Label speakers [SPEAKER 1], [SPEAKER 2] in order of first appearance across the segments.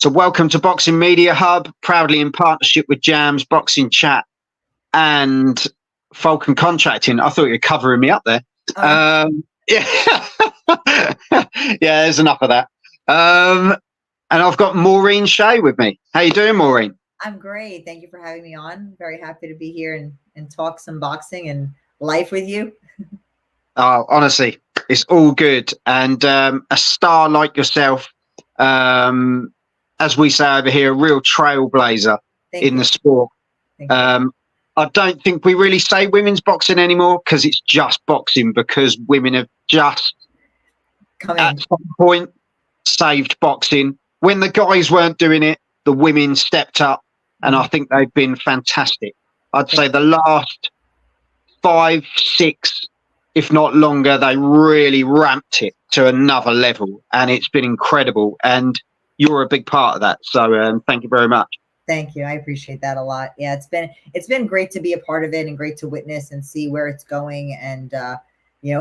[SPEAKER 1] So welcome to Boxing Media Hub, proudly in partnership with Jams, Boxing Chat and Falcon Contracting. I thought you were covering me up there. Yeah. Yeah, there's enough of that. And I've got Maureen Shea with me. How you doing, Maureen?
[SPEAKER 2] I'm great. Thank you for having me on. Very happy to be here and talk some boxing and life with you.
[SPEAKER 1] Oh, honestly, it's all good. And a star like yourself, as we say over here, a real trailblazer in the sport. I don't think we really say women's boxing anymore because it's just boxing, because women have just at some point saved boxing. When the guys weren't doing it, the women stepped up, and I think they've been fantastic. I'd say the last 5, 6, if not longer, they really ramped it to another level, and it's been incredible. And you're a big part of that. So thank you very much.
[SPEAKER 2] Thank you. I appreciate that a lot. Yeah, it's been great to be a part of it and great to witness and see where it's going. And,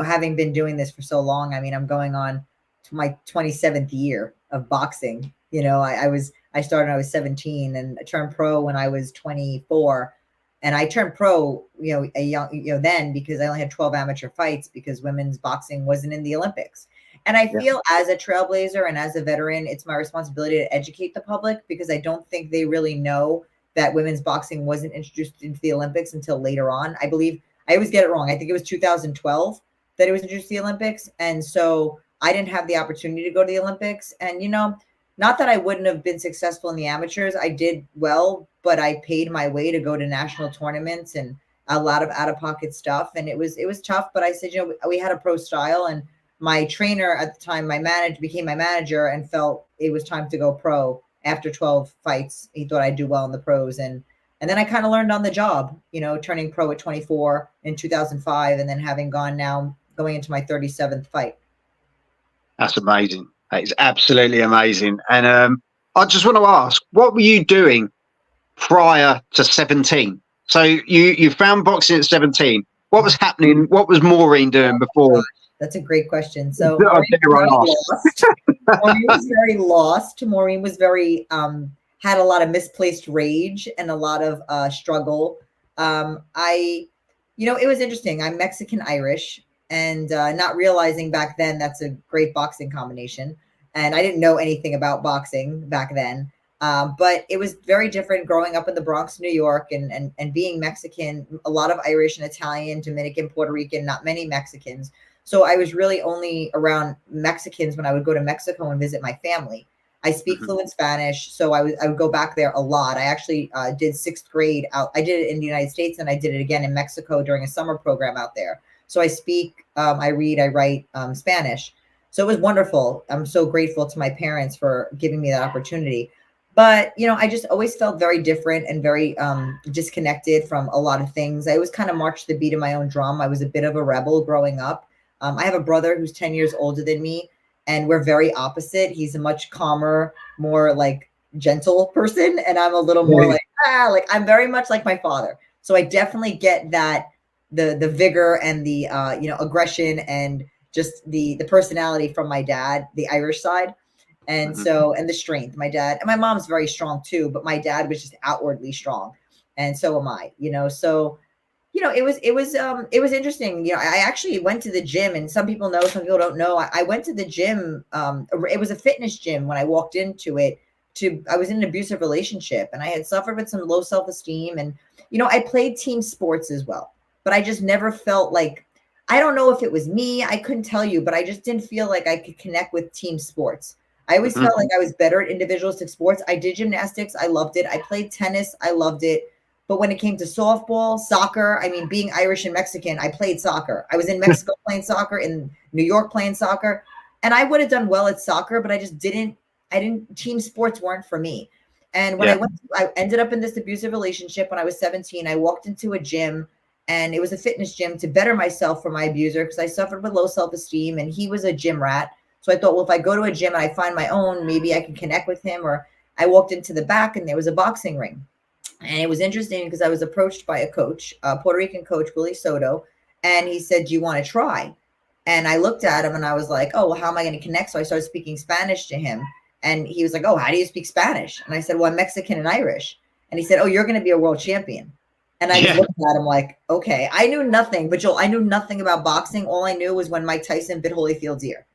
[SPEAKER 2] having been doing this for so long, I mean, I'm going on to my 27th year of boxing. I started when I was 17 and I turned pro when I was 24. And I turned pro, then because I only had 12 amateur fights because women's boxing wasn't in the Olympics. And I feel as a trailblazer and as a veteran, it's my responsibility to educate the public because I don't think they really know that women's boxing wasn't introduced into the Olympics until later on. I believe I always get it wrong. I think it was 2012 that it was introduced to the Olympics. And so I didn't have the opportunity to go to the Olympics. And, not that I wouldn't have been successful in the amateurs. I did well, but I paid my way to go to national tournaments and a lot of out-of-pocket stuff. And it was tough, but I said, we had a pro style, and my trainer at the time, became my manager and felt it was time to go pro after 12 fights. He thought I'd do well in the pros. And then I kind of learned on the job, turning pro at 24 in 2005, and then having going into my 37th fight.
[SPEAKER 1] That's amazing. That is absolutely amazing. And I just want to ask, what were you doing prior to 17? So you found boxing at 17. What was happening? What was Maureen doing before?
[SPEAKER 2] That's a great question. So Maureen was very lost. Maureen was very had a lot of misplaced rage and a lot of struggle. It was interesting. I'm Mexican Irish, and not realizing back then that's a great boxing combination. And I didn't know anything about boxing back then. But it was very different growing up in the Bronx, New York, and being Mexican, a lot of Irish and Italian, Dominican, Puerto Rican, not many Mexicans. So I was really only around Mexicans when I would go to Mexico and visit my family. I speak fluent Spanish, so I would go back there a lot. I actually did 6th grade out. I did it in the United States, and I did it again in Mexico during a summer program out there. So I speak, I read, I write Spanish. So it was wonderful. I'm so grateful to my parents for giving me that opportunity. But, I just always felt very different and very disconnected from a lot of things. I always kind of marched the beat of my own drum. I was a bit of a rebel growing up. I have a brother who's 10 years older than me, and we're very opposite. He's a much calmer, more like gentle person. And I'm a little more I'm very much like my father. So I definitely get that the vigor and the, aggression and just the personality from my dad, the Irish side. And so, and the strength, my dad and my mom's very strong too, but my dad was just outwardly strong. And so am I, so, it was interesting. I actually went to the gym, and some people know, some people don't know. I went to the gym. It was a fitness gym when I walked into it. I was in an abusive relationship, and I had suffered with some low self-esteem. And, I played team sports as well, but I just never felt like, I don't know if it was me. I couldn't tell you, but I just didn't feel like I could connect with team sports. I always felt like I was better at individualistic sports. I did gymnastics. I loved it. I played tennis. I loved it. But when it came to softball, soccer, I mean, being Irish and Mexican, I played soccer. I was in Mexico playing soccer, in New York playing soccer. And I would have done well at soccer, but team sports weren't for me. And when I ended up in this abusive relationship when I was 17, I walked into a gym, and it was a fitness gym to better myself from my abuser because I suffered with low self-esteem, and he was a gym rat. So I thought, well, if I go to a gym and I find my own, maybe I can connect with him. Or I walked into the back, and there was a boxing ring. And it was interesting because I was approached by a coach, a Puerto Rican coach, Willie Soto, and he said, do you want to try? And I looked at him and I was like, oh, well, how am I going to connect? So I started speaking Spanish to him. And he was like, oh, how do you speak Spanish? And I said, well, I'm Mexican and Irish. And he said, oh, you're going to be a world champion. And I just looked at him like, okay. I knew nothing, but Joel, I knew nothing about boxing. All I knew was when Mike Tyson bit Holyfield's ear,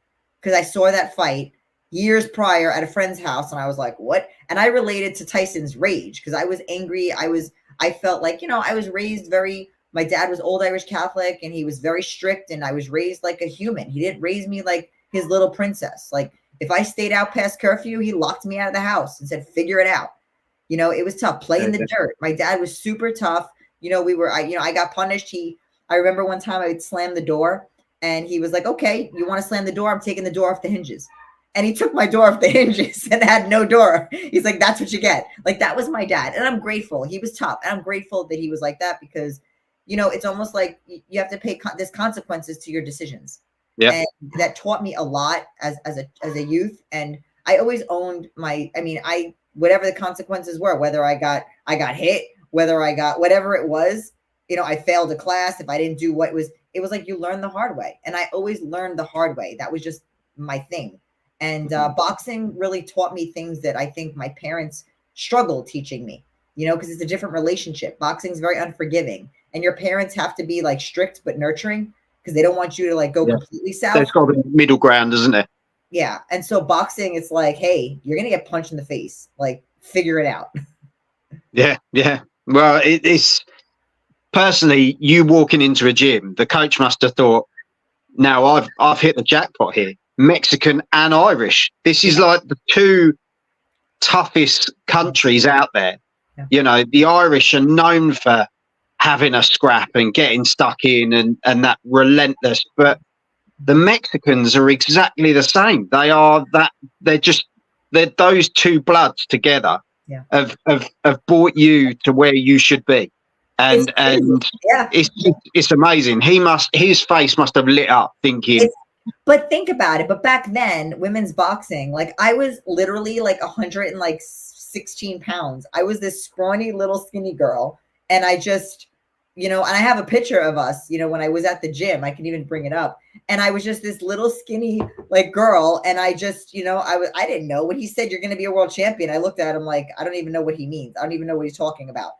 [SPEAKER 2] because I saw that fight years prior at a friend's house. And I was like, what? And I related to Tyson's rage because I was angry. I felt like, I was raised my dad was old Irish Catholic and he was very strict, and I was raised like a human. He didn't raise me like his little princess. Like if I stayed out past curfew, he locked me out of the house and said, figure it out. It was tough. Play in the dirt. My dad was super tough. I got punished. I remember one time I would slam the door and he was like, okay, you want to slam the door? I'm taking the door off the hinges. And he took my door off the hinges and had no door. He's like, that's what you get. Like, that was my dad. And I'm grateful. He was tough. And I'm grateful that he was like that because, it's almost like you have to pay there's consequences to your decisions. Yeah. And that taught me a lot as a youth. And I always owned whatever the consequences were, whether I got hit, whether I got whatever it was, I failed a class. If I didn't do it was like, you learn the hard way. And I always learned the hard way. That was just my thing. And boxing really taught me things that I think my parents struggled teaching me, because it's a different relationship. Boxing is very unforgiving, and your parents have to be like strict but nurturing because they don't want you to like go completely south.
[SPEAKER 1] There's got to be middle ground, isn't there?
[SPEAKER 2] Yeah. And so boxing, it's like, hey, you're going to get punched in the face. Like, figure it out.
[SPEAKER 1] Yeah. Yeah. Well, it's personally, you walking into a gym, the coach must have thought, now I've hit the jackpot here. Mexican and Irish. This is like the two toughest countries out there. Yeah. The Irish are known for having a scrap and getting stuck in and that relentless, but the Mexicans are exactly the same. They're those two bloods together have brought you to where you should be. And it's amazing. His face must have lit up thinking.
[SPEAKER 2] But think about it. But back then, women's boxing, like I was literally like 116 pounds. I was this scrawny little skinny girl. And I just, and I have a picture of us, when I was at the gym, I can even bring it up. And I was just this little skinny like girl. And I just, I didn't know when he said, you're going to be a world champion. I looked at him like, I don't even know what he means. I don't even know what he's talking about.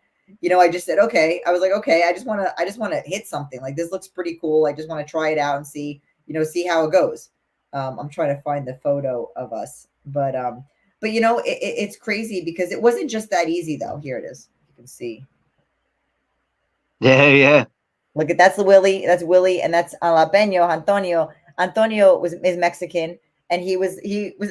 [SPEAKER 2] I just said, okay. I was like, okay, I just want to hit something. Like, this looks pretty cool. I just want to try it out and see how it goes. I'm trying to find the photo of us, but it's crazy because it wasn't just that easy though. Here it is. You can see.
[SPEAKER 1] Yeah.
[SPEAKER 2] Look at that's Willie. That's Willie, and that's Jalapeño Antonio. Antonio is Mexican, and he was.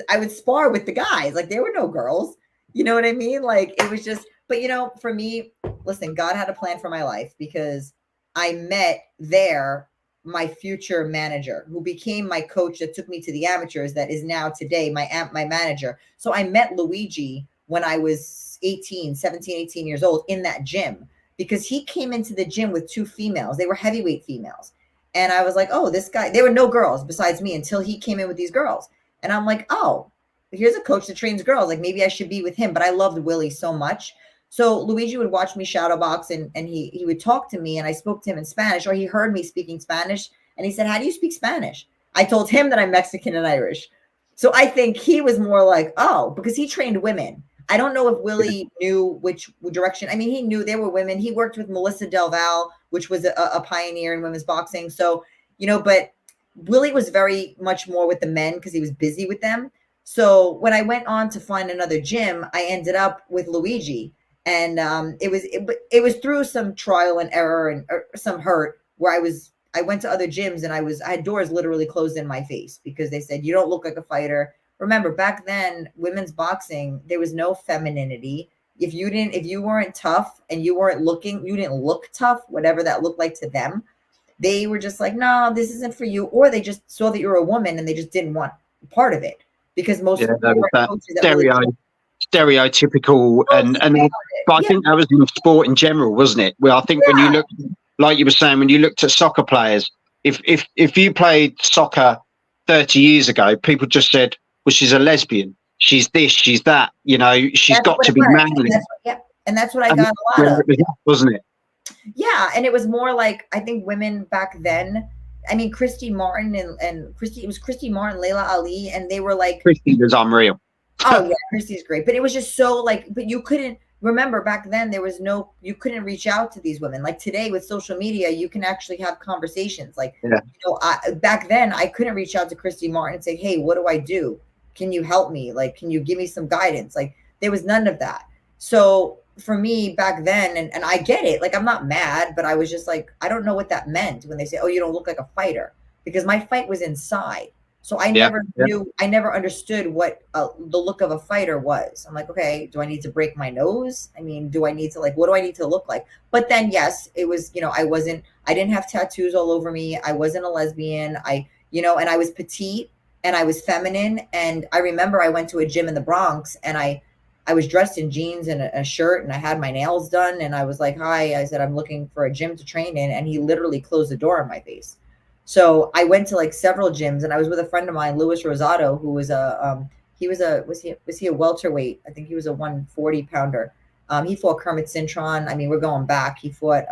[SPEAKER 2] I would spar with the guys. Like, there were no girls. You know what I mean? Like, it was just. But for me, listen, God had a plan for my life because I met there my future manager, who became my coach that took me to the amateurs, that is now today my manager. So I met Luigi when I was 17, 18 years old in that gym, because he came into the gym with two females. They were heavyweight females. And I was like, oh, this guy, there were no girls besides me until he came in with these girls. And I'm like, oh, here's a coach that trains girls. Like, maybe I should be with him. But I loved Willie so much. So Luigi would watch me shadow box and he would talk to me, and I spoke to him in Spanish, or he heard me speaking Spanish. And he said, how do you speak Spanish? I told him that I'm Mexican and Irish. So I think he was more like, oh, because he trained women. I don't know if Willie knew which direction. I mean, he knew there were women. He worked with Melissa Del Val, which was a pioneer in women's boxing. So, but Willie was very much more with the men because he was busy with them. So when I went on to find another gym, I ended up with Luigi. And it was through some trial and error and some hurt where I went to other gyms and I had doors literally closed in my face because they said, you don't look like a fighter. Remember, back then, women's boxing, there was no femininity. If you weren't tough and you didn't look tough, whatever that looked like to them, they were just like, no, this isn't for you. Or they just saw that you're a woman and they just didn't want part of it, because most of
[SPEAKER 1] the stereotypical but I think that was in sport in general, wasn't it? Well, I think when you look, like you were saying, when you looked at soccer players, if you played soccer 30 years ago, people just said, well, she's a lesbian, she's this, she's that, she's got to be manly.
[SPEAKER 2] And that's what I got a lot of,
[SPEAKER 1] wasn't it?
[SPEAKER 2] Yeah, and it was more like, I think women back then, I mean, Christy Martin and Christy Martin, Layla Ali, and they were like,
[SPEAKER 1] Christy was unreal.
[SPEAKER 2] Oh yeah, Christy's great. But it was just so like, but you couldn't remember back then there was no, you couldn't reach out to these women. Like today with social media, you can actually have conversations. Like,
[SPEAKER 1] Yeah.
[SPEAKER 2] Back then I couldn't reach out to Christy Martin and say, hey, what do I do? Can you help me? Like, can you give me some guidance? Like there was none of that. So for me back then, and I get it, like I'm not mad, but I was just like, I don't know what that meant when they say, oh, you don't look like a fighter, because my fight was inside. So I never knew, I never understood what the look of a fighter was. I'm like, okay, do I need to break my nose? I mean, do I need to, like, what do I need to look like? But then, yes, it was, I didn't have tattoos all over me. I wasn't a lesbian. And I was petite and I was feminine. And I remember I went to a gym in the Bronx and I was dressed in jeans and a shirt and I had my nails done. And I was like, hi, I said, I'm looking for a gym to train in. And he literally closed the door in my face. So I went to like several gyms and I was with a friend of mine, Louis Rosado, who was was he a welterweight? I think he was a 140 pounder. He fought Kermit Cintron. I mean, we're going back. He fought,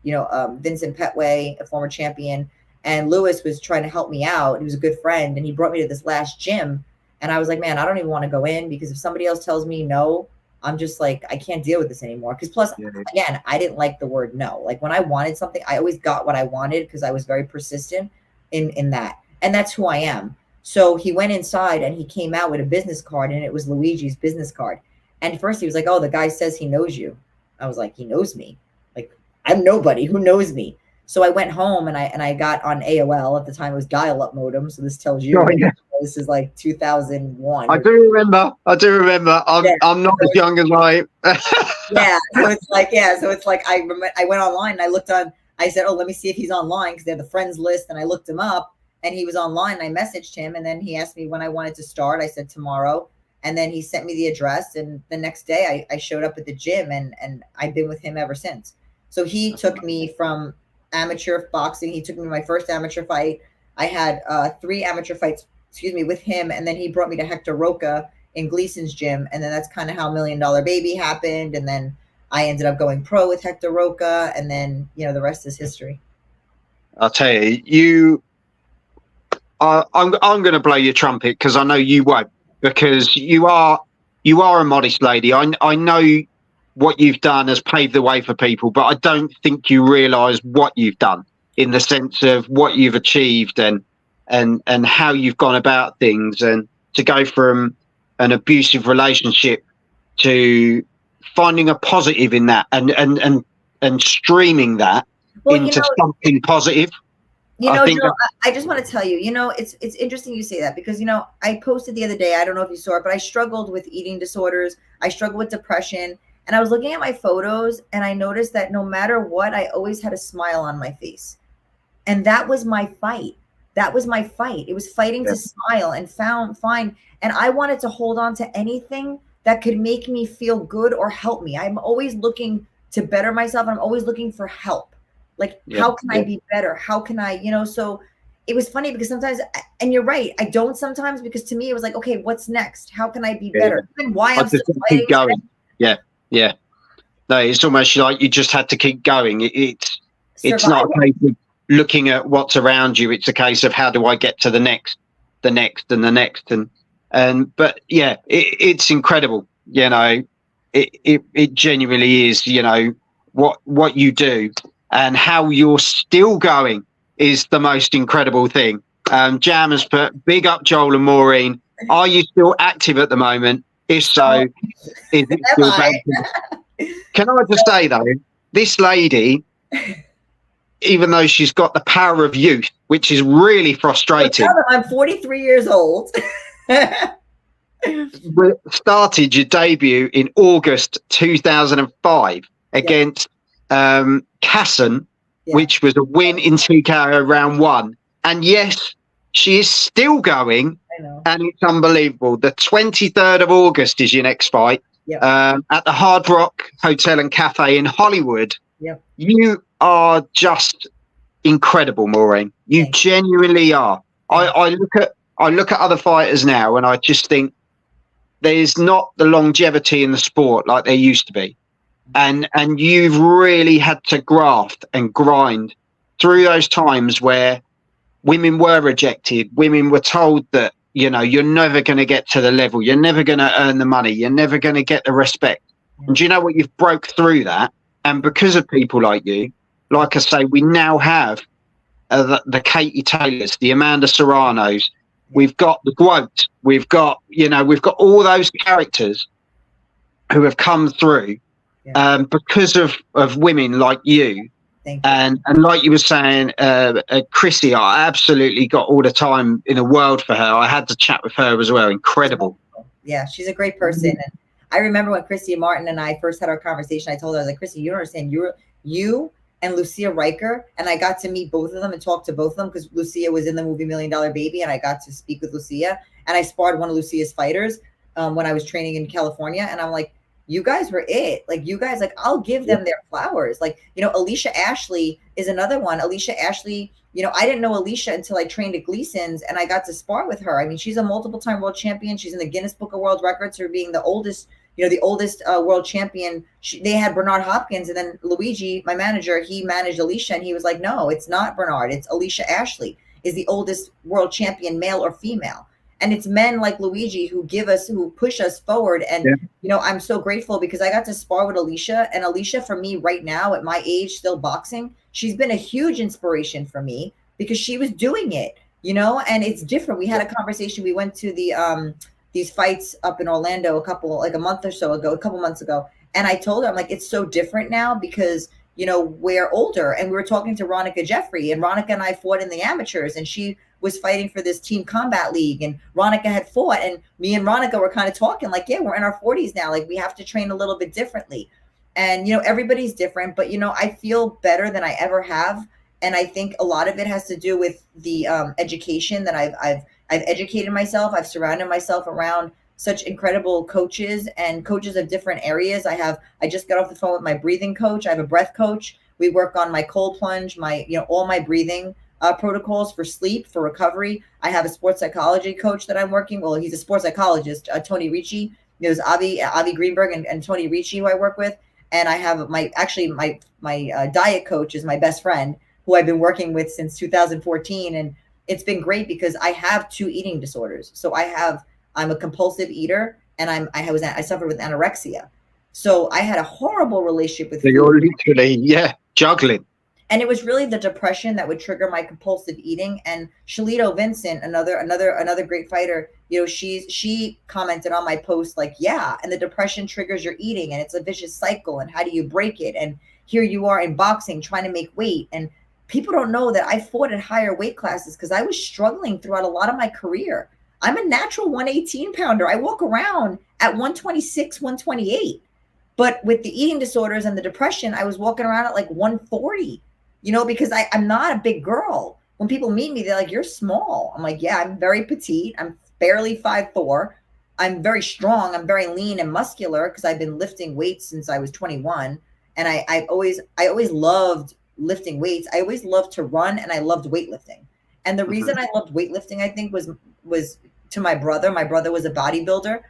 [SPEAKER 2] Vincent Petway, a former champion. And Louis was trying to help me out. He was a good friend. And he brought me to this last gym. And I was like, man, I don't even want to go in, because if somebody else tells me no, I'm just like, I can't deal with this anymore. Because plus, again, I didn't like the word no. Like when I wanted something, I always got what I wanted because I was very persistent in that. And that's who I am. So he went inside and he came out with a business card, and it was Luigi's business card. And first he was like, oh, the guy says he knows you. I was like, he knows me? Like, I'm nobody. Who knows me? So I went home and I got on AOL. At the time it was dial-up modem. So this tells you. This is like 2001.
[SPEAKER 1] I do remember. I'm not as young as I.
[SPEAKER 2] Yeah. So it's like I went online and I looked on. I said, oh, let me see if he's online, because they have the friends list. And I looked him up and he was online. I messaged him and then he asked me when I wanted to start. I said tomorrow. And then he sent me the address. And the next day I showed up at the gym and I've been with him ever since. So he took me from amateur boxing. He took me to my first amateur fight. I had 3 amateur fights, with him. And then he brought me to Hector Roca in Gleason's gym. And then that's kind of how $1 Million Baby happened. And then I ended up going pro with Hector Roca. And then, the rest is history.
[SPEAKER 1] I'll tell you, I'm going to blow your trumpet, because I know you won't, because you are a modest lady. I know what you've done has paved the way for people, but I don't think you realise what you've done, in the sense of what you've achieved and how you've gone about things, and to go from an abusive relationship to finding a positive in that and streaming that into something positive.
[SPEAKER 2] Joe, I just want to tell you, it's interesting you say that, because, I posted the other day, I don't know if you saw it, but I struggled with eating disorders. I struggled with depression. And I was looking at my photos and I noticed that no matter what, I always had a smile on my face. And that was my fight. It was fighting to smile and find. And I wanted to hold on to anything that could make me feel good or help me. I'm always looking to better myself. I'm always looking for help. Like, how can I be better? How can I, so it was funny because sometimes, and you're right, I don't sometimes, because to me it was like, okay, what's next? How can I be better? Even why I'm still
[SPEAKER 1] keep going. Yeah. No, it's almost like you just had to keep going. It's not a case of looking at what's around you. It's a case of, how do I get to the next, and the next, but yeah, it's incredible. It genuinely is. What you do and how you're still going is the most incredible thing. Jam has put big up Joel and Maureen. Are you still active at the moment? If so, is it still bad? Can I just say though, this lady, even though she's got the power of youth, which is really frustrating.
[SPEAKER 2] I'm 43 years old.
[SPEAKER 1] Started your debut in August 2005 against Casson, which was a win in TKO round 1. And yes, she is still going. And it's unbelievable. The 23rd of August is your next fight at the Hard Rock Hotel and Cafe in Hollywood. You are just incredible, Maureen. You genuinely are. I look at other fighters now and I just think there's not the longevity in the sport like there used to be. And you've really had to graft and grind through those times where women were rejected. Women were told that you know, you're never going to get to the level. You're never going to earn the money. You're never going to get the respect. And do you know what? You've broke through that. And because of people like you, like I say, we now have the Katie Taylors, the Amanda Serranos. We've got the Quote. We've got all those characters who have come through because of women like you. And like you were saying, Chrissy, I absolutely got all the time in the world for her. I had to chat with her as well. Incredible.
[SPEAKER 2] Yeah, she's a great person. And I remember when Christy Martin and I first had our conversation, I told her, I was like, Christy, you don't understand. You and Lucia Riker, and I got to meet both of them and talk to both of them because Lucia was in the movie $1 Million Baby, and I got to speak with Lucia. And I sparred one of Lucia's fighters when I was training in California. And I'm like, you guys were it. Like, you guys, like, I'll give them their flowers. Like, you know, Alicia Ashley is another one. Alicia Ashley, you know, I didn't know Alicia until I trained at Gleason's and I got to spar with her. I mean, she's a multiple-time world champion. She's in the Guinness Book of World Records for being the oldest, you know, the oldest world champion. They had Bernard Hopkins, and then Luigi, my manager, he managed Alicia, and he was like, no, it's not Bernard. It's Alicia Ashley is the oldest world champion, male or female. And it's men like Luigi who push us forward. And, you know, I'm so grateful because I got to spar with Alicia. And Alicia, for me right now at my age, still boxing, she's been a huge inspiration for me because she was doing it, you know, and it's different. We had a conversation. We went to the these fights up in Orlando a couple months ago. And I told her, I'm like, it's so different now because, you know, we're older. And we were talking to Ronica Jeffrey, and Ronica and I fought in the amateurs, and she was fighting for this team combat league, and Ronica had fought, and me and Ronica were kind of talking like, yeah, we're in our 40s now. Like, we have to train a little bit differently. And, you know, everybody's different, but, you know, I feel better than I ever have. And I think a lot of it has to do with the education that I've educated myself. I've surrounded myself around such incredible coaches and coaches of different areas. I just got off the phone with my breathing coach. I have a breath coach. We work on my cold plunge, all my breathing protocols for sleep, for recovery. I have a sports psychology coach that I'm working. Well, he's a sports psychologist, Tony Ricci. There's Avi Greenberg and Tony Ricci, who I work with. And I have my diet coach is my best friend, who I've been working with since 2014. And it's been great because I have 2 eating disorders. So I'm a compulsive eater, and I suffered with anorexia. So I had a horrible relationship with food.
[SPEAKER 1] You're literally, juggling.
[SPEAKER 2] And it was really the depression that would trigger my compulsive eating. And Shalito Vincent, another great fighter, you know, she commented on my post like, yeah, and the depression triggers your eating, and it's a vicious cycle. And how do you break it? And here you are in boxing trying to make weight. And people don't know that I fought at higher weight classes because I was struggling throughout a lot of my career. I'm a natural 118 pounder. I walk around at 126, 128. But with the eating disorders and the depression, I was walking around at like 140. You know, because I'm not a big girl. When people meet me, they're like, you're small. I'm like, yeah, I'm very petite. I'm barely 5'4". I'm very strong. I'm very lean and muscular because I've been lifting weights since I was 21. And I always loved lifting weights. I always loved to run, and I loved weightlifting. And the reason I loved weightlifting, I think, was to my brother. My brother was a bodybuilder,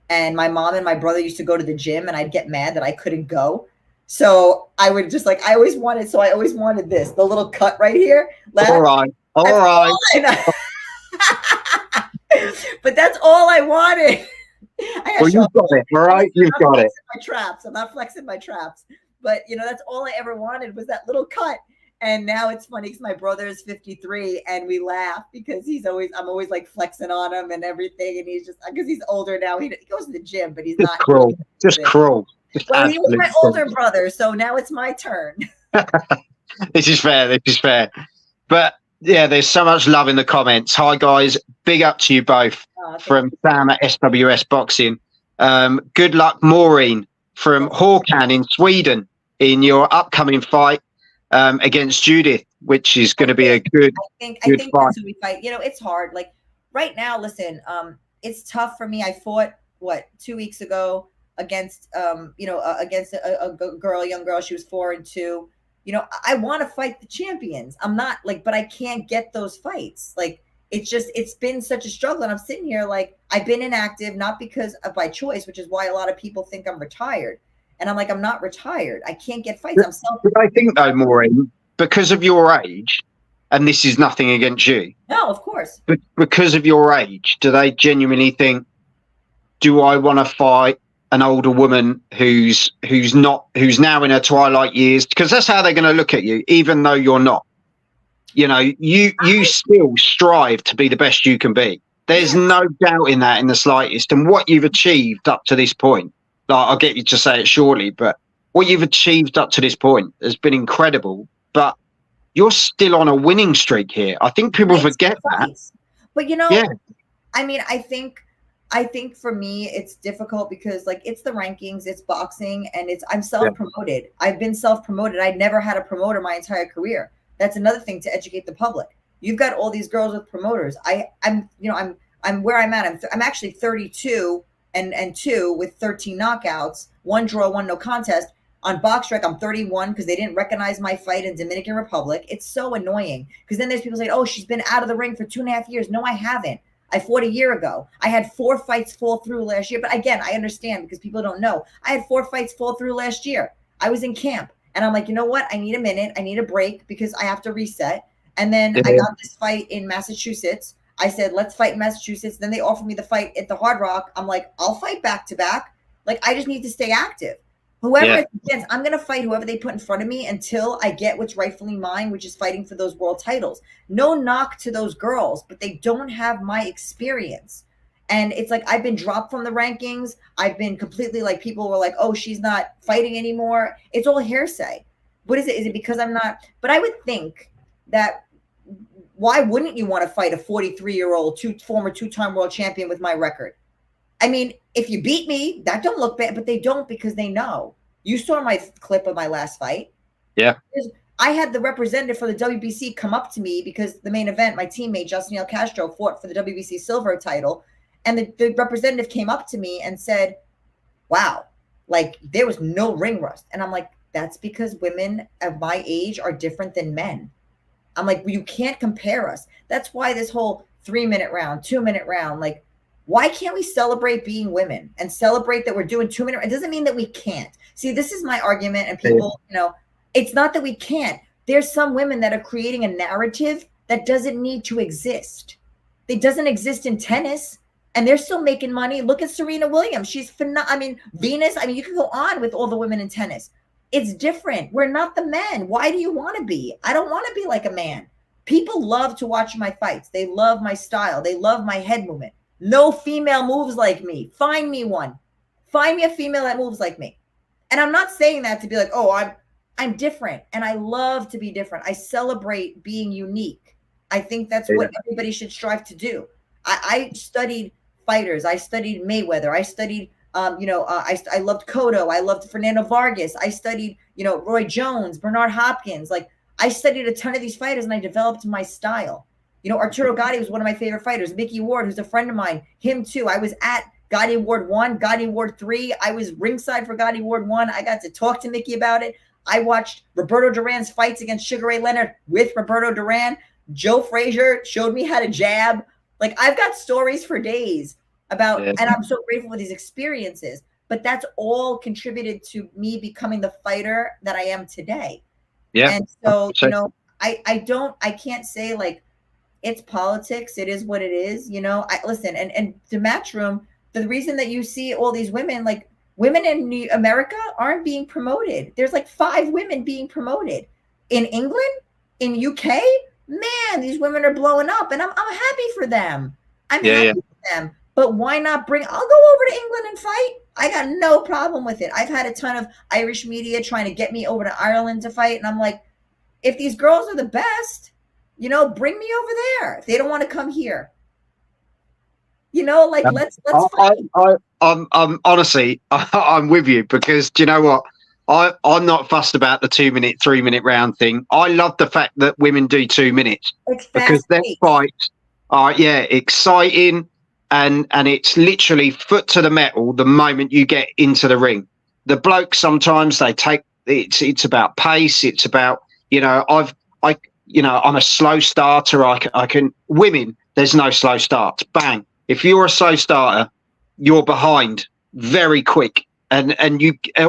[SPEAKER 2] and my mom and my brother used to go to the gym, and I'd get mad that I couldn't go. So I would just I always wanted this, the little cut right here.
[SPEAKER 1] All right.
[SPEAKER 2] But that's all I wanted.
[SPEAKER 1] You've got it. All right. You've got it.
[SPEAKER 2] My traps. I'm not flexing my traps. But, you know, that's all I ever wanted was that little cut. And now it's funny because my brother is 53, and we laugh because I'm always like flexing on him and everything. And he's just, because he's older now, he goes to the gym, but he's not.
[SPEAKER 1] Cruel. Just cruel.
[SPEAKER 2] Well, he was my older brother, so now it's my turn.
[SPEAKER 1] This is fair. But yeah, there's so much love in the comments. Hi guys, big up to you both from Sam at SWS Boxing. Good luck, Maureen from Håkan in Sweden in your upcoming fight against Judith, which is going to be a good fight.
[SPEAKER 2] That's what we fight. You know, it's hard. Like right now, listen, it's tough for me. I fought 2 weeks ago against a young girl. She was 4-2. You know, I want to fight the champions. I'm not but I can't get those fights. Like, it's been such a struggle. And I'm sitting here like, I've been inactive, not because of my choice, which is why a lot of people think I'm retired. And I'm like, I'm not retired. I can't get fights. I'm self.
[SPEAKER 1] But I think though, Maureen, because of your age, and this is nothing against you.
[SPEAKER 2] No, of course.
[SPEAKER 1] But because of your age, do they genuinely think, do I want to fight an older woman who's now in her twilight years? Because that's how they're going to look at you, even though you're not. You know, you still strive to be the best you can be. There's no doubt in that in the slightest. And what you've achieved up to this point, like, I'll get you to say it shortly, but what you've achieved up to this point has been incredible. But you're still on a winning streak here. I think people forget that.
[SPEAKER 2] But, you know, I mean, I think for me, it's difficult because, like, it's the rankings, it's boxing, and I'm self-promoted. I've been self-promoted. I never had a promoter my entire career. That's another thing to educate the public. You've got all these girls with promoters. I'm where I'm at. I'm actually 32 and 2 with 13 knockouts, 1 draw, 1 no contest. On BoxRec, I'm 31 because they didn't recognize my fight in Dominican Republic. It's so annoying because then there's people saying, oh, she's been out of the ring for 2.5 years. No, I haven't. I fought a year ago. I had 4 fights fall through last year. But again, I understand because people don't know. I had 4 fights fall through last year. I was in camp. And I'm like, you know what? I need a minute. I need a break because I have to reset. And then I got this fight in Massachusetts. I said, let's fight in Massachusetts. Then they offered me the fight at the Hard Rock. I'm like, I'll fight back to back. Like, I just need to stay active. Whoever it is, I'm going to fight whoever they put in front of me until I get what's rightfully mine, which is fighting for those world titles. No knock to those girls, but they don't have my experience. And it's like, I've been dropped from the rankings. I've been completely, like, people were like, oh, she's not fighting anymore. It's all hearsay. What is it? Is it because I'm not? But I would think that why wouldn't you want to fight a 43-year-old, former 2-time world champion with my record? I mean, if you beat me, that don't look bad, but they don't because they know. You saw my clip of my last fight.
[SPEAKER 1] Yeah.
[SPEAKER 2] I had the representative for the WBC come up to me because the main event, my teammate, Justin El Castro, fought for the WBC silver title. And the representative came up to me and said, wow, like, there was no ring rust. And I'm like, that's because women of my age are different than men. I'm like, well, you can't compare us. That's why this whole 3-minute round, 2-minute round, like, why can't we celebrate being women and celebrate that we're doing 2-minute? It doesn't mean that we can't. See, this is my argument. And people, you know, it's not that we can't. There's some women that are creating a narrative that doesn't need to exist. It doesn't exist in tennis. And they're still making money. Look at Serena Williams. She's phenomenal. I mean, Venus. I mean, you can go on with all the women in tennis. It's different. We're not the men. Why do you want to be? I don't want to be like a man. People love to watch my fights. They love my style. They love my head movement. No female moves like me. Find me one. Find me a female that moves like me. And I'm not saying that to be like, oh, I'm different. And I love to be different. I celebrate being unique. I think that's what everybody should strive to do. I studied fighters. I studied Mayweather. I studied, I loved Cotto. I loved Fernando Vargas. I studied, Roy Jones, Bernard Hopkins. Like, I studied a ton of these fighters and I developed my style. Arturo Gatti was one of my favorite fighters. Mickey Ward, who's a friend of mine, him too. I was at Gotti Ward 1, Gotti Ward 3. I was ringside for Gotti Ward 1. I got to talk to Mickey about it. I watched Roberto Duran's fights against Sugar Ray Leonard with Roberto Duran. Joe Frazier showed me how to jab. Like, I've got stories for days about, and I'm so grateful for these experiences, but that's all contributed to me becoming the fighter that I am today.
[SPEAKER 1] Yeah.
[SPEAKER 2] And so, I can't say like, it's politics. It is what it is. Listen, and the Matchroom, the reason that you see all these women, like women in America aren't being promoted. There's like 5 women being promoted in England, in UK. Man, these women are blowing up and I'm happy for them. I'm happy for them, but why not I'll go over to England and fight. I got no problem with it. I've had a ton of Irish media trying to get me over to Ireland to fight. And I'm like, if these girls are the best, bring me over there. If they don't want to come here, let's fight.
[SPEAKER 1] I'm honestly, I'm with you because do you know what? I'm not fussed about the 2-minute, 3-minute round thing. I love the fact that women do 2 minutes because their fights are, exciting and it's literally foot to the metal the moment you get into the ring. The blokes sometimes they take it's about pace. It's about I'm a slow starter. I can women. There's no slow starts. Bang! If you're a slow starter, you're behind very quick. And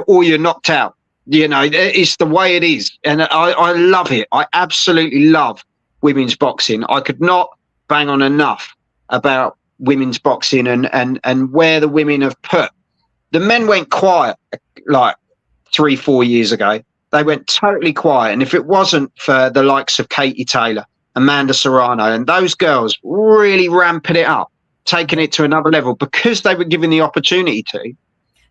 [SPEAKER 1] or you're knocked out. It's the way it is, and I love it. I absolutely love women's boxing. I could not bang on enough about women's boxing and where the women have put. The men went quiet like 3-4 years ago. They went totally quiet. And if it wasn't for the likes of Katie Taylor, Amanda Serrano, and those girls really ramping it up, taking it to another level because they were given the opportunity to.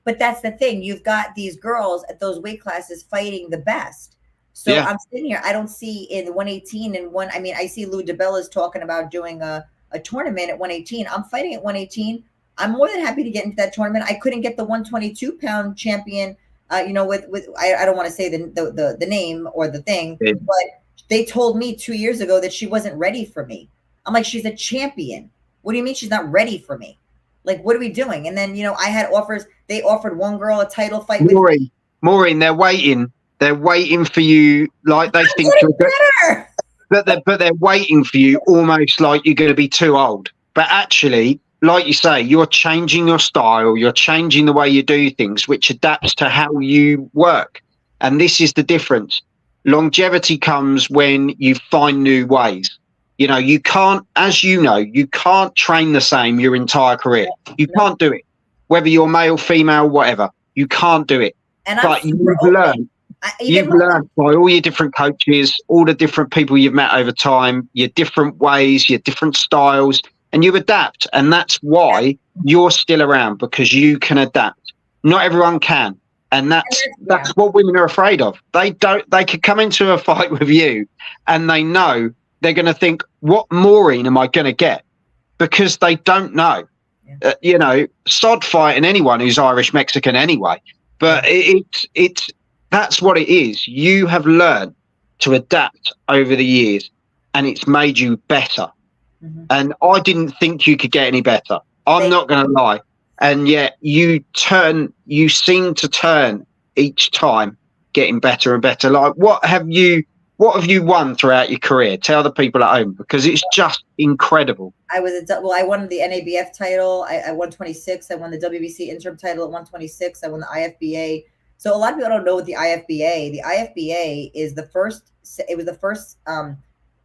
[SPEAKER 2] But that's the thing. You've got these girls at those weight classes fighting the best. So I'm sitting here. I don't see in 118 and one. I mean, I see Lou DiBella's talking about doing a tournament at 118. I'm fighting at 118. I'm more than happy to get into that tournament. I couldn't get the 122-pound champion. You know, with I don't want to say the name or the thing, but they told me 2 years ago that she wasn't ready for me. I'm like, she's a champion. What do you mean she's not ready for me? Like, what are we doing? And then, you know, I had offers. They offered one girl a title fight.
[SPEAKER 1] Maureen, they're waiting. They're waiting for you. Like they think you're better. But they're waiting for you almost like you're going to be too old. But actually, like you say, you're changing your style. You're changing the way you do things, which adapts to how you work. And this is the difference. Longevity comes when you find new ways. You know, you can't, as you know, you can't train the same your entire career. You can't do it. Whether you're male, female, whatever, you can't do it.
[SPEAKER 2] And
[SPEAKER 1] but you've learned by all your different coaches, all the different people you've met over time, your different ways, your different styles, and you adapt. And that's why you're still around, because you can adapt. Not everyone can. And that's what women are afraid of. They could come into a fight with you and they know they're going to think, what Maureen am I going to get? Because they don't know. You know, sod fighting anyone who's Irish Mexican anyway. But that's what it is. You have learned to adapt over the years, and it's made you better. Mm-hmm. And I didn't think you could get any better. I'm not going to lie. And yet you seem to turn each time, getting better and better. Like, what have you won throughout your career? Tell the people at home, because it's just incredible.
[SPEAKER 2] I won the NABF title. I won 26. I won the WBC interim title at 126. I won the IFBA. So a lot of people don't know what the IFBA is the first. It was the first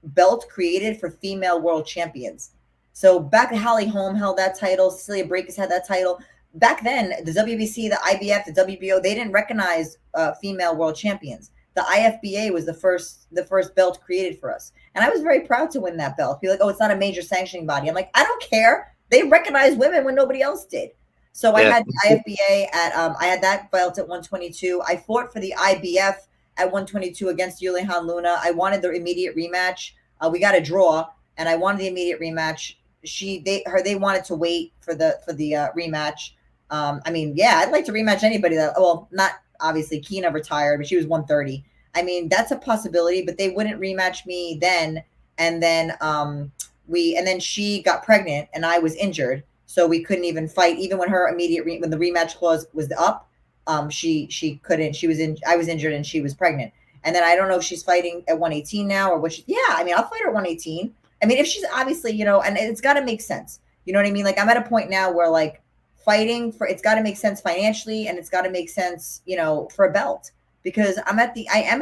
[SPEAKER 2] belt created for female world champions. So back when Holly Holm held that title, Cecilia Breakus had that title. Back then, the WBC, the IBF, the WBO, they didn't recognize female world champions. The IFBA was the first belt created for us. And I was very proud to win that belt. Be like, oh, it's not a major sanctioning body. I'm like, I don't care. They recognized women when nobody else did. So I had the IFBA I had that belt at 122. I fought for the IBF at 122 against Yulihan Luna. I wanted the immediate rematch. We got a draw, and I wanted the immediate rematch. They wanted to wait for the rematch. I mean, I'd like to rematch anybody not obviously Keena retired, but she was 130. I mean, that's a possibility, but they wouldn't rematch me then. And then she got pregnant and I was injured. So we couldn't even fight. Even when her when the rematch clause was up, she couldn't, I was injured and she was pregnant. And then I don't know if she's fighting at 118 now or what I mean, I'll fight her at 118. I mean, if she's obviously, you know, and it's got to make sense. You know what I mean? Like, I'm at a point now where like fighting for, it's got to make sense financially, and it's got to make sense, you know, for a belt, because I am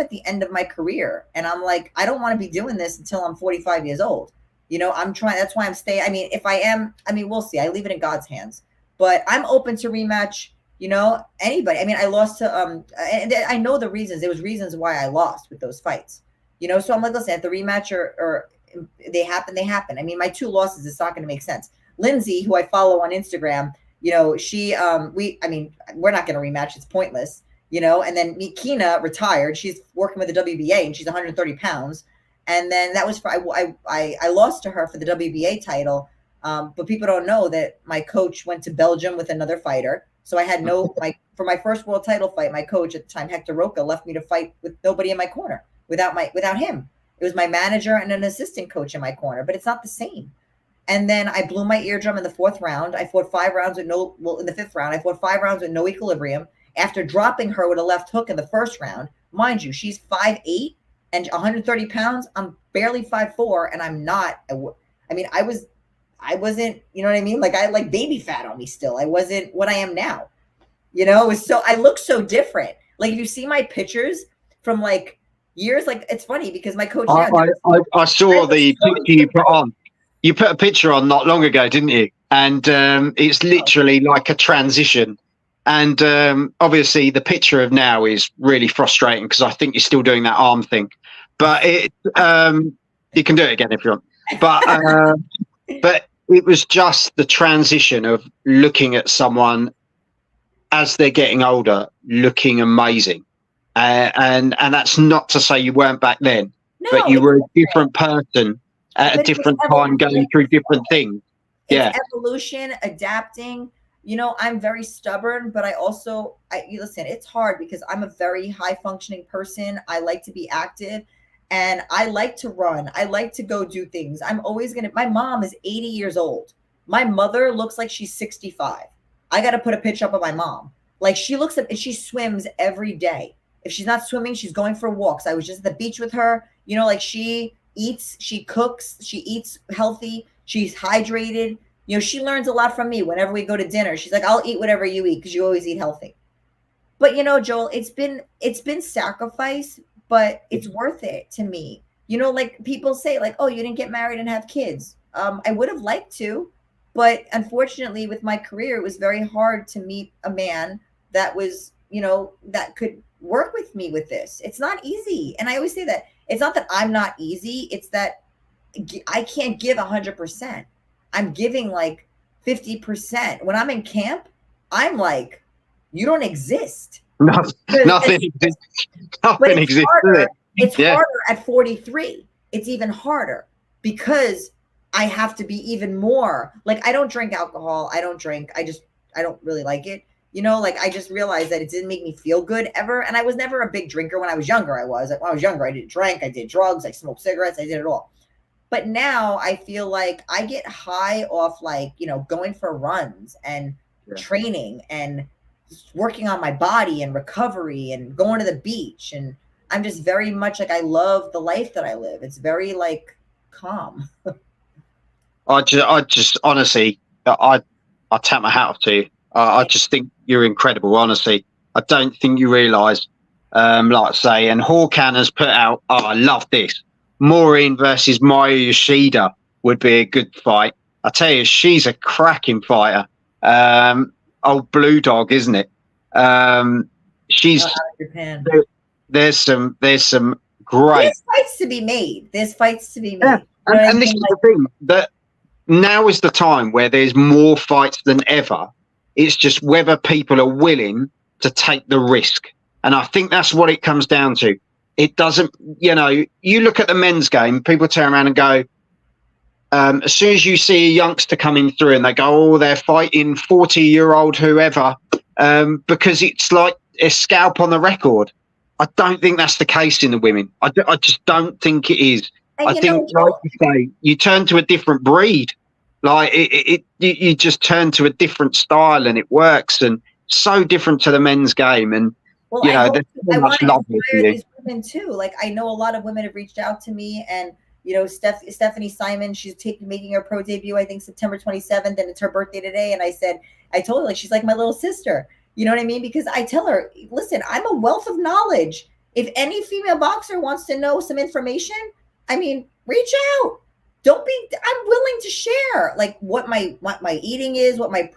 [SPEAKER 2] at the end of my career, and I'm like, I don't want to be doing this until I'm 45 years old. You know, I'm trying, that's why I'm staying. I mean, if I am, I mean, we'll see. I leave it in God's hands, but I'm open to rematch, you know, anybody. I mean, I lost to, and I know the reasons. There was reasons why I lost with those fights, you know? So I'm like, listen, if the rematch or they happen, they happen. I mean, my 2 losses, it's not going to make sense. Lindsay, who I follow on Instagram, you know, she, we're not going to rematch. It's pointless, you know? And then Keena retired. She's working with the WBA and she's 130 pounds. And then that was for, I lost to her for the WBA title. But people don't know that my coach went to Belgium with another fighter. So I had for my first world title fight, my coach at the time, Hector Roca, left me to fight with nobody in my corner without him. It was my manager and an assistant coach in my corner, but it's not the same. And then I blew my eardrum in the 4th round. I fought 5 rounds with in the 5th round, I fought 5 rounds with no equilibrium after dropping her with a left hook in the 1st round. Mind you, she's 5'8" and 130 pounds. I'm barely 5'4", and I'm not. I mean, I wasn't, you know what I mean? Like, I had like baby fat on me still. I wasn't what I am now. You know, I look so different. Like, if you see my pictures from like years. Like, it's funny because my coach
[SPEAKER 1] I saw the picture you put on. You put a picture on not long ago, didn't you? And it's literally like a transition. And obviously the picture of now is really frustrating because I think you're still doing that arm thing. But you can do it again if you want. But it was just the transition of looking at someone as they're getting older, looking amazing. And that's not to say you weren't back then, but you were a different person at a different time, going through different things.
[SPEAKER 2] It's evolution, adapting. You know, I'm very stubborn, but I also, listen, it's hard because I'm a very high functioning person. I like to be active and I like to run. I like to go do things. I'm always my mom is 80 years old. My mother looks like she's 65. I got to put a picture up of my mom. Like, she looks up and she swims every day. If she's not swimming, she's going for walks. I was just at the beach with her. You know, like, she eats, she cooks, she eats healthy. She's hydrated. You know, she learns a lot from me whenever we go to dinner. She's like, I'll eat whatever you eat because you always eat healthy. But, you know, Joel, it's been sacrifice, but it's worth it to me. You know, like, people say, like, oh, you didn't get married and have kids. I would have liked to, but unfortunately with my career, it was very hard to meet a man that was, you know, that could work with me with this. It's not easy. And I always say that it's not that I'm not easy. It's that I can't give 100%. I'm giving like 50%. When I'm in camp, I'm like, you don't exist.
[SPEAKER 1] Nothing exists. Nothing exists.
[SPEAKER 2] It's harder at 43. It's even harder because I have to be even more. Like, I don't drink alcohol. I don't drink. I don't really like it. You know, like, I just realized that it didn't make me feel good ever. And I was never a big drinker when I was younger. When I was younger, I didn't drink. I did drugs. I smoked cigarettes. I did it all. But now I feel like I get high off, like, you know, going for runs and training and working on my body and recovery and going to the beach. And I'm just very much like, I love the life that I live. It's very, like, calm.
[SPEAKER 1] I just honestly, I tap my hat off to you. I just think you're incredible, honestly. I don't think you realise, like I say, and Hawkan has put out, oh, I love this. Maureen versus Maya Yoshida would be a good fight. I tell you, she's a cracking fighter. Old Blue Dog, isn't it? She's there's some great.
[SPEAKER 2] There's fights to be made.
[SPEAKER 1] Yeah. And this is the thing, that now is the time where there's more fights than ever. It's just whether people are willing to take the risk. And I think that's what it comes down to. It doesn't, you know, you look at the men's game, people turn around and go, as soon as you see a youngster coming through and they go, oh, they're fighting 40-year-old whoever, because it's like a scalp on the record. I don't think that's the case in the women. I just don't think it is. And I think, like you say, you turn to a different breed. Like, you just turn to a different style and it works, and so different to the men's game. And,
[SPEAKER 2] well,
[SPEAKER 1] you know, there's so much love for you.
[SPEAKER 2] These women too. Like, I know a lot of women have reached out to me, and, you know, Stephanie Simon, she's making her pro debut, I think September 27th, and it's her birthday today. And I told her, like, she's like my little sister. You know what I mean? Because I tell her, listen, I'm a wealth of knowledge. If any female boxer wants to know some information, I mean, reach out. I'm willing to share, like, what my eating is, what my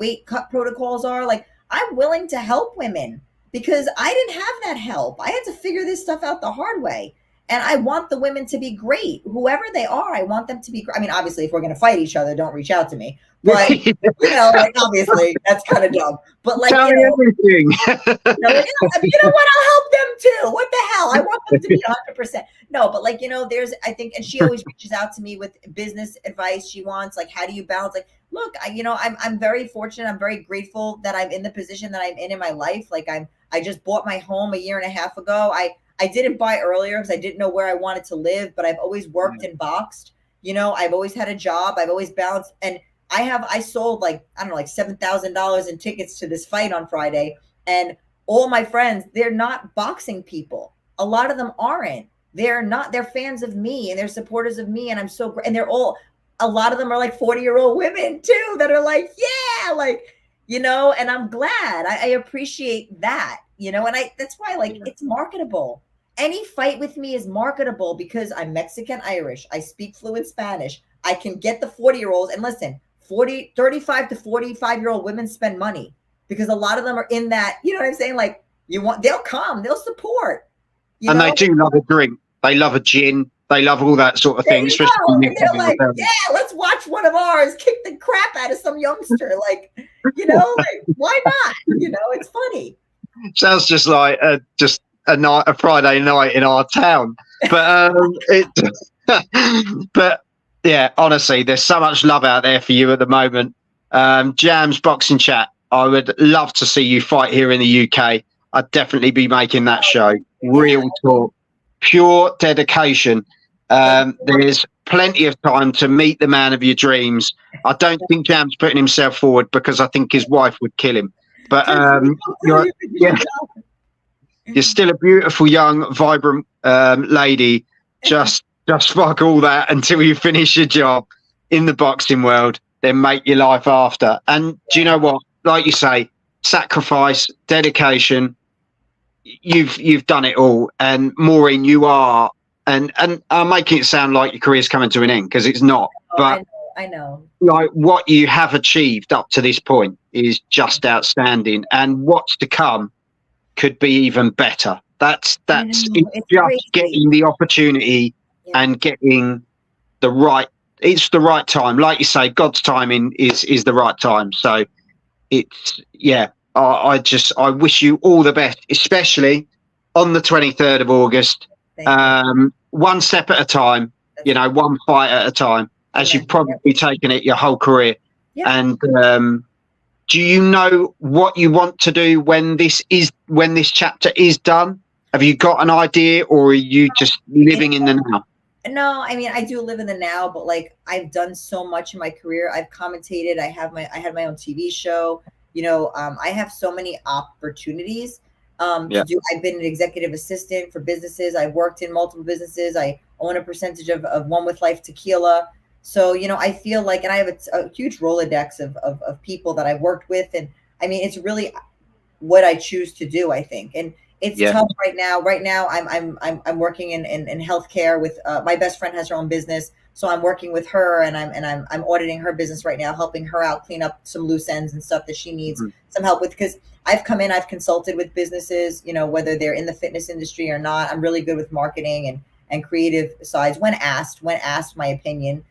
[SPEAKER 2] weight cut protocols are. Like, I'm willing to help women because I didn't have that help. I had to figure this stuff out the hard way. And I want the women to be great. Whoever they are, I want them to be great. I mean, obviously, if we're going to fight each other, don't reach out to me. But, you know, like, obviously, that's kind of dumb. But, like,
[SPEAKER 1] tell me everything.
[SPEAKER 2] You know what? I'll help them too. What the hell? I want them to be 100%. No, but, like, you know, I think, and she always reaches out to me with business advice she wants. Like, how do you balance? Like, look, I'm very fortunate. I'm very grateful that I'm in the position that I'm in my life. Like, I just bought my home a year and a half ago. I didn't buy earlier because I didn't know where I wanted to live, but I've always worked and boxed. You know, I've always had a job. I've always balanced. And I sold, like, I don't know, like $7,000 in tickets to this fight on Friday. And all my friends, they're not boxing people. A lot of them aren't. They're fans of me and they're supporters of me. And I'm so great. And a lot of them are like 40-year-old women too, that are like, yeah, like, you know, and I'm glad. I appreciate that, you know, and that's why, like, it's marketable. any fight with me is marketable because I'm Mexican Irish. I speak fluent Spanish. I can get the 40-year-olds. And listen, 35 to 45-year-old women spend money because a lot of them are in that, you know what I'm saying? Like, they'll come, they'll support.
[SPEAKER 1] And they do love a drink. They love a gin. They love all that sort of thing.
[SPEAKER 2] Especially and they're like, yeah, let's watch one of ours kick the crap out of some youngster. Like, like, why not? It's funny.
[SPEAKER 1] Sounds just like a Friday night in our town. But but yeah, honestly, there's so much love out there for you at the moment. Jam's Boxing Chat. I would love to see you fight here in the UK. I'd definitely be making that show. Real talk, pure dedication. There's plenty of time to meet the man of your dreams. I don't think Jam's putting himself forward because I think his wife would kill him. But you're still a beautiful, young, vibrant lady. Just fuck all that until you finish your job in the boxing world. Then make your life after. And do you know what? Like you say, sacrifice, dedication. You've done it all. And Maureen, you are. And I'm making it sound like your career's coming to an end because it's not. But
[SPEAKER 2] I know.
[SPEAKER 1] Like what you have achieved up to this point is just outstanding, and what's to come could be even better. It's just crazy. Getting the opportunity and getting the right. It's the right time, like you say. God's timing is the right time. So it's I wish you all the best, especially on the 23rd of August. One step at a time, one fight at a time, as you've probably taken it your whole career. And do you know what you want to do when this chapter is done? Have you got an idea, or are you just living in the now?
[SPEAKER 2] No, I mean, I do live in the now, but like I've done so much in my career. I've commentated. I had my own TV show. I have so many opportunities to do. I've been an executive assistant for businesses. I've worked in multiple businesses. I own a percentage of One With Life Tequila. So, I feel like, and I have a huge Rolodex of people that I've worked with. And I mean, it's really what I choose to do, I think. And it's tough right now. Right now, I'm working in healthcare with my best friend has her own business. So I'm working with her and I'm auditing her business right now, helping her out, clean up some loose ends and stuff that she needs some help with. Because I've come in, I've consulted with businesses, whether they're in the fitness industry or not. I'm really good with marketing and creative sides when asked my opinion.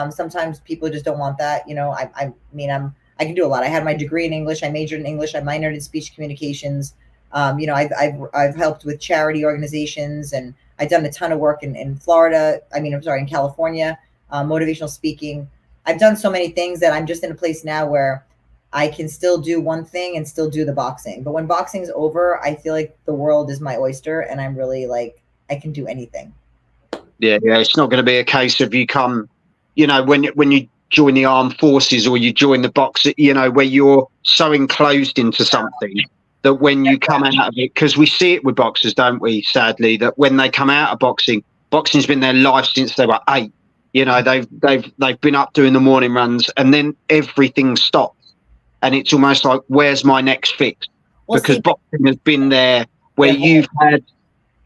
[SPEAKER 2] Sometimes people just don't want that. I can do a lot. I had my degree in English. I majored in English. I minored in speech communications. I've helped with charity organizations, and I've done a ton of work in Florida. In California, motivational speaking. I've done so many things that I'm just in a place now where I can still do one thing and still do the boxing. But when boxing's over, I feel like the world is my oyster, and I'm really like, I can do anything.
[SPEAKER 1] Yeah. It's not going to be a case of you come, when you join the armed forces or you join the box, where you're so enclosed into something that when you come out of it, because we see it with boxers, don't we, sadly, that when they come out of boxing's been their life since they were 8. They've been up doing the morning runs, and then everything stops. And it's almost like, where's my next fix? Because boxing has been there where you've had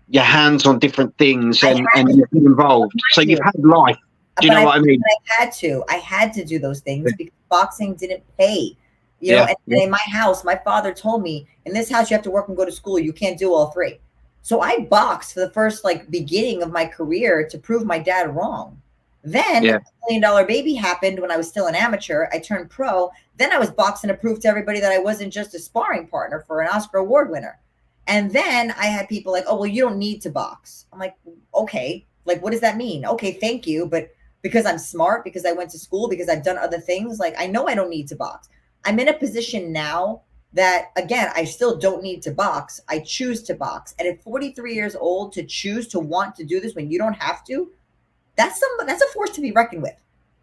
[SPEAKER 1] your hands on different things and you've been involved. So you've had life. Do you know what I mean?
[SPEAKER 2] I had to do those things because boxing didn't pay. And in my house, my father told me, in this house, you have to work and go to school. You can't do all three. So I boxed for the first beginning of my career to prove my dad wrong. Then $1 million baby happened when I was still an amateur. I turned pro. Then I was boxing to prove to everybody that I wasn't just a sparring partner for an Oscar Award winner. And then I had people like, oh, well, you don't need to box. I'm like, okay, what does that mean? Okay, thank you. But because I'm smart, because I went to school, because I've done other things, I know I don't need to box. I'm in a position now that, again, I still don't need to box. I choose to box. And at 43 years old, to choose to want to do this when you don't have to, that's a force to be reckoned with.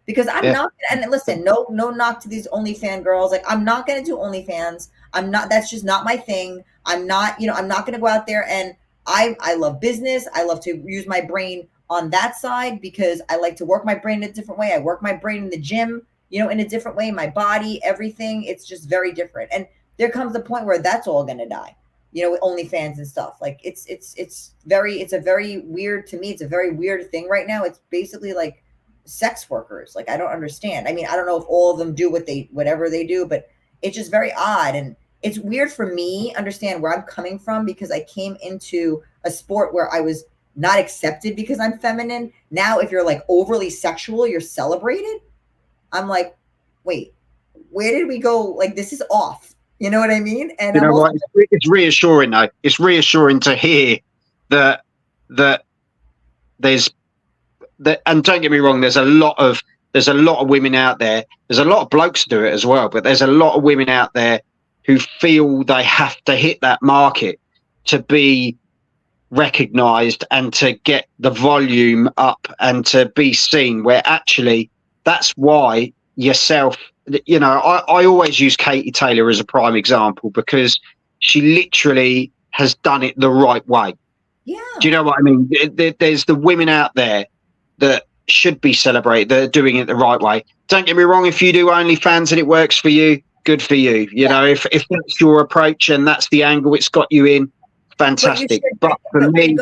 [SPEAKER 2] Because I'm not, and listen, no knock to these OnlyFans girls. I'm not going to do OnlyFans. That's just not my thing. I'm not going to go out there, and I love business. I love to use my brain on that side because I like to work my brain in a different way. I work my brain in the gym, in a different way, my body, everything. It's just very different. And there comes a point where that's all going to die. OnlyFans and stuff. Like it's a very weird, to me, it's a very weird thing right now. It's basically like sex workers. Like, I don't understand. I mean, I don't know if all of them do whatever they do, but it's just very odd. And it's weird for me, understand where I'm coming from, because I came into a sport where I was not accepted because I'm feminine. Now, if you're like overly sexual, you're celebrated. I'm like, wait, where did we go? Like, this is off. You know what I mean? And
[SPEAKER 1] what? It's reassuring though. It's reassuring to hear that there's that. And don't get me wrong, there's a lot of women out there. There's a lot of blokes do it as well, but there's a lot of women out there who feel they have to hit that market to be recognized and to get the volume up and to be seen, where actually that's why yourself, I always use Katie Taylor as a prime example, because she literally has done it the right way.
[SPEAKER 2] Yeah.
[SPEAKER 1] Do you know what I mean? There's the women out there that should be celebrated, that are doing it the right way. Don't get me wrong, if you do OnlyFans and it works for you, good for you. You know, if that's your approach and that's the angle it's got you in, fantastic. But for me,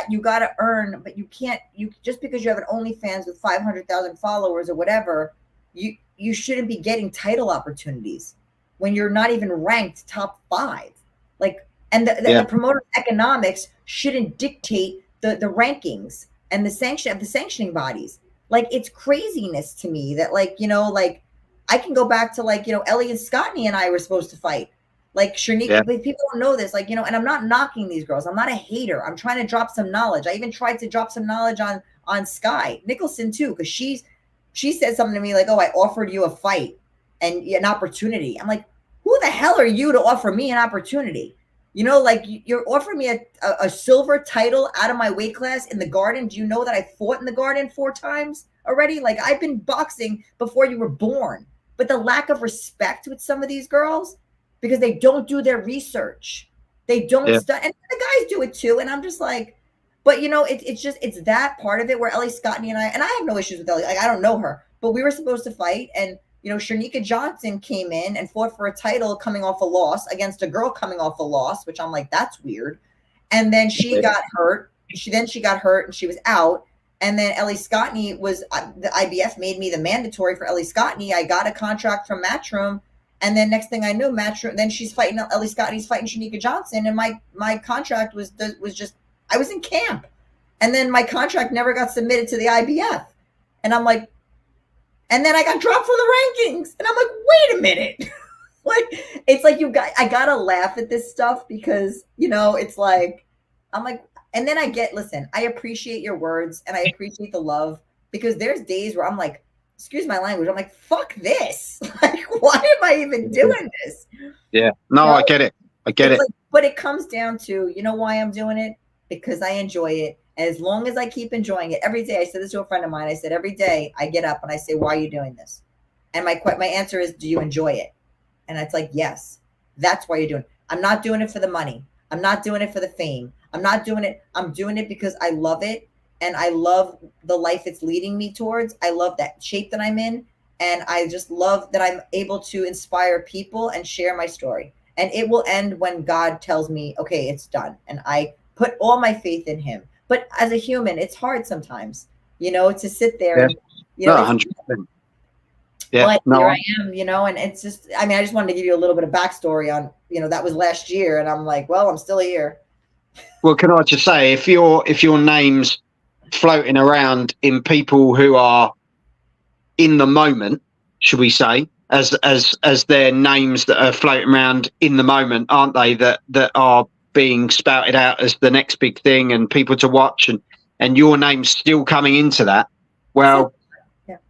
[SPEAKER 2] you got to earn, but you can't, just because you have an OnlyFans with 500,000 followers or whatever, you shouldn't be getting title opportunities when you're not even ranked top 5. Like, and the promoter economics shouldn't dictate the rankings and the sanctioning bodies. Like, it's craziness to me that, like, like, I can go back to, like, Elliot Scotney and I were supposed to fight. Like, Shanika, but people don't know this, like, and I'm not knocking these girls. I'm not a hater. I'm trying to drop some knowledge. I even tried to drop some knowledge on Sky Nicholson too, because she said something to me like, "Oh, I offered you a fight and an opportunity." I'm like, who the hell are you to offer me an opportunity? Like, you're offering me a silver title out of my weight class in the Garden. Do you know that I fought in the Garden 4 times already? Like, I've been boxing before you were born. But the lack of respect with some of these girls, because they don't do their research. They don't study. And the guys do it too. And I'm just like, but it's that part of it where Ellie Scotney and I have no issues with Ellie. Like, I don't know her, but we were supposed to fight. And, Shanika Johnson came in and fought for a title coming off a loss against a girl coming off a loss, which I'm like, that's weird. And then she got hurt. She got hurt and she was out. And then Ellie Scotney was, the IBF made me the mandatory for Ellie Scotney. I got a contract from Matchroom. And then next thing I knew, Matchroom, then she's fighting, Ellie Scotney's fighting Shanika Johnson. And my contract was just, I was in camp. And then my contract never got submitted to the IBF. And I'm like, and then I got dropped from the rankings. And I'm like, wait a minute. Like, it's like I gotta laugh at this stuff because, it's like, I'm like, and then listen, I appreciate your words and I appreciate the love, because there's days where I'm like, excuse my language, I'm like, fuck this. Like, why am I even doing this?
[SPEAKER 1] Yeah. No, I get it. I get it.
[SPEAKER 2] Like, but it comes down to, why I'm doing it? Because I enjoy it. And as long as I keep enjoying it every day, I said this to a friend of mine. I said, every day I get up and I say, why are you doing this? And my answer is, do you enjoy it? And it's like, yes, that's why you're doing it. I'm not doing it for the money. I'm not doing it for the fame. I'm not doing it. I'm doing it because I love it. And I love the life it's leading me towards. I love that shape that I'm in. And I just love that I'm able to inspire people and share my story. And it will end when God tells me, okay, it's done. And I put all my faith in him. But as a human, it's hard sometimes, to sit there and,
[SPEAKER 1] 100%. Yeah,
[SPEAKER 2] but here I am, and it's just, I just wanted to give you a little bit of backstory on, that was last year. And I'm like, well, I'm still here.
[SPEAKER 1] Well, can I just say, if your name's floating around in people who are in the moment, should we say, as their names that are floating around in the moment, aren't they, that are being spouted out as the next big thing and people to watch, and your name's still coming into that, well,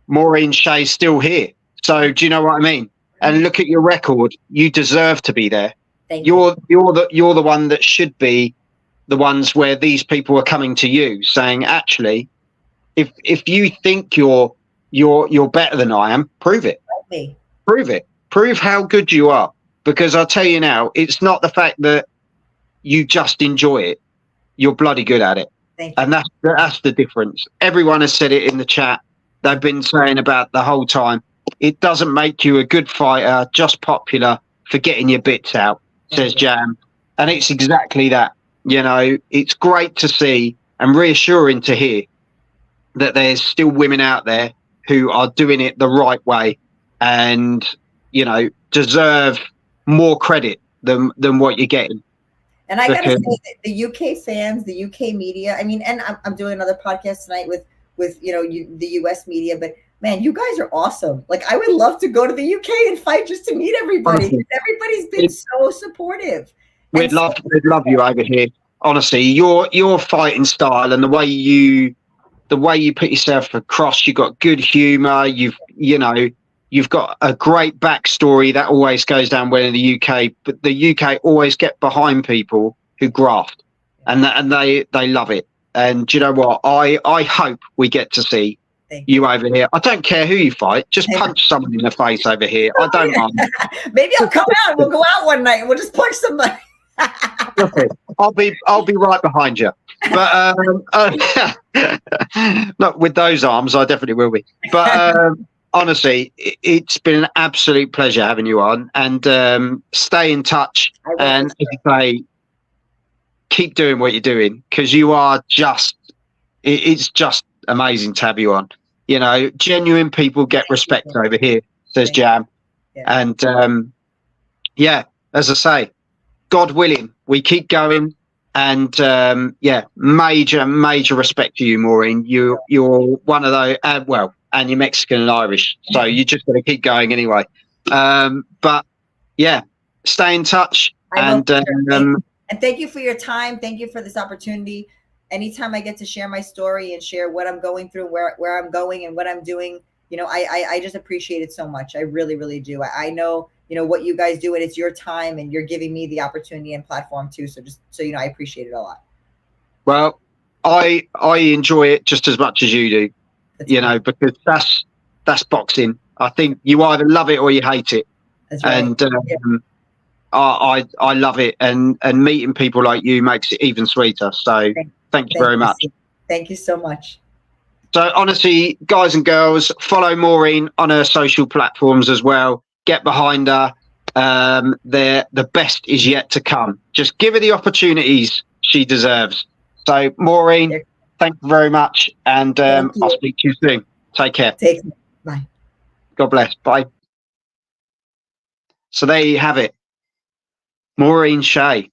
[SPEAKER 1] Maureen Shea's still here. So do you know what I mean? And look at your record. You deserve to be there. You're the one that should be the ones where these people are coming to you saying, actually, if you think you're better than I am, prove it. Prove it. Prove how good you are. Because I'll tell you now, it's not the fact that you just enjoy it. You're bloody good at it. And that's the difference. Everyone has said it in the chat. They've been saying about the whole time. It doesn't make you a good fighter, just popular for getting your bits out, says Jam. And it's exactly that. You know, it's great to see and reassuring to hear that there's still women out there who are doing it the right way and, you know, deserve more credit than what you're getting.
[SPEAKER 2] And I got to say that the UK fans, the UK media, I mean, and I'm doing another podcast tonight with you know, the US media, but man, you guys are awesome. Like, I would love to go to the UK and fight just to meet everybody.
[SPEAKER 1] Honestly,
[SPEAKER 2] everybody's been so supportive.
[SPEAKER 1] We'd love you over here. Honestly, your fighting style and the way you put yourself across, you've got good humor. You've got a great backstory that always goes down well in the UK. But the UK always get behind people who graft, and they love it. And do you know what? I hope we get to see you over here. I don't care who you fight. Just punch someone in the face over here. I don't mind.
[SPEAKER 2] Maybe I'll come out and we'll go out one night and we'll just punch somebody.
[SPEAKER 1] I'll be right behind you. But not with those arms. I definitely will be. But honestly, it's been an absolute pleasure having you on. And stay in touch. And as you say, keep doing what you're doing, because you are just. It's just amazing to have you on. You know, genuine people get respect over here, says Jam. Yeah. And yeah, as I say, God willing, we keep going. And yeah, major respect to you, Maureen. You're one of those, well, and you're Mexican and Irish, so you just got to keep going anyway. But yeah, stay in touch. And
[SPEAKER 2] thank you for your time. Thank you for this opportunity. Anytime I get to share my story and share what I'm going through, where I'm going and what I'm doing, you know, I just appreciate it so much. I really, really do. I know, you know, what you guys do, and it's your time and you're giving me the opportunity and platform too. So just so you know, I appreciate it a lot.
[SPEAKER 1] Well, I enjoy it just as much as you do, you know, because that's boxing. I think you either love it or you hate it. That's right. And I love it, and meeting people like you makes it even sweeter. So thank you very much.
[SPEAKER 2] Thank you so much.
[SPEAKER 1] So honestly, guys and girls, follow Maureen on her social platforms as well. Get behind her. The best is yet to come. Just give her the opportunities she deserves. So Maureen, thank you very much, and I'll speak to you soon. Take care.
[SPEAKER 2] Bye.
[SPEAKER 1] God bless. Bye. So there you have it. Maureen Shea.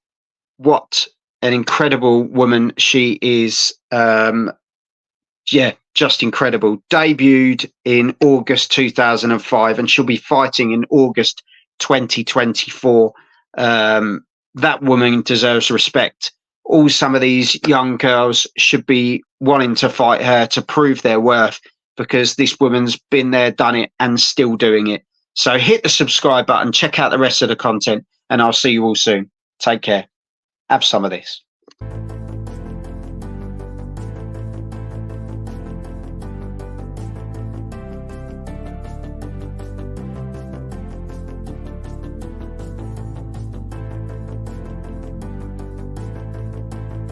[SPEAKER 1] What an incredible woman she is. Yeah, just incredible. Debuted in August 2005, and she'll be fighting in August 2024. That woman deserves respect. Some of these young girls should be wanting to fight her to prove their worth, because this woman's been there, done it, and still doing it. So hit the subscribe button, check out the rest of the content, and I'll see you all soon. Take care. Have some of this.